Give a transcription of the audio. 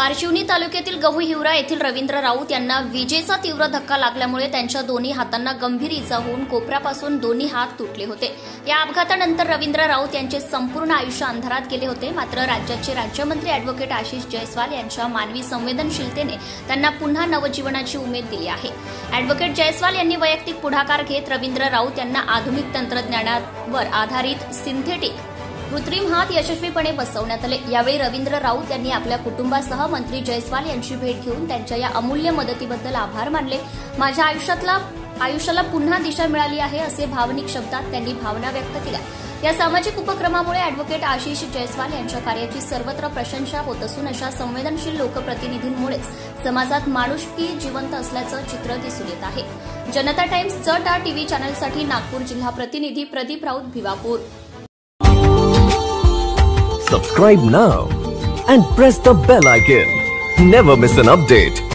बारशिवनी तालुक्यातील गहू हिवरा येथील रवींद्र राऊत यांना विजेचा तीव्र धक्का लागल्यामुळे त्यांच्या दोन्ही हातांना गंभीर इजा होऊन कोपऱ्यापासून दोन्ही हात तुटले होते। या अपघातानंतर रवींद्र राऊत यांचे संपूर्ण आयुष्य अंधारात गेले होते। मात्र राज्याचे राज्यमंत्री अॅडव्होकेट आशिष जयस्वाल यांच्या मानवी संवेदनशीलतेने त्यांना पुन्हा नवजीवनाची उमेद दिली आहे। अॅडव्होकेट जयस्वाल यांनी वैयक्तिक पुढाकार घेत रवींद्र राऊत यांना आधुनिक तंत्रज्ञानावर आधारित सिंथेटिक कृत्रिम हात यशस्वीपणे बसवण्यात आले। यावेळी रवींद्र राऊत यांनी आपल्या कुटुंबासह मंत्री जयस्वाल यांची भेट घेऊन त्यांच्या या अमूल्य मदतीबद्दल आभार मानले। माझ्या आयुष्याला पुन्हा दिशा मिळाली आहे असे भावनिक शब्दात त्यांनी भावना व्यक्त केल्या। या सामाजिक उपक्रमामुळे अॅडव्होकेट आशिष जयस्वाल यांच्या कार्याची सर्वत्र प्रशंसा होत असून अशा संवेदनशील लोकप्रतिनिधींमुळेच समाजात माणुसकी जिवंत असल्याचं चित्र दिसून येत आहे। जनता टाइम्स चा टीव्ही चॅनलसाठी नागपूर जिल्हा प्रतिनिधी Pradeep Raut Bhiwapur. Subscribe now and press the bell icon. Never miss an update.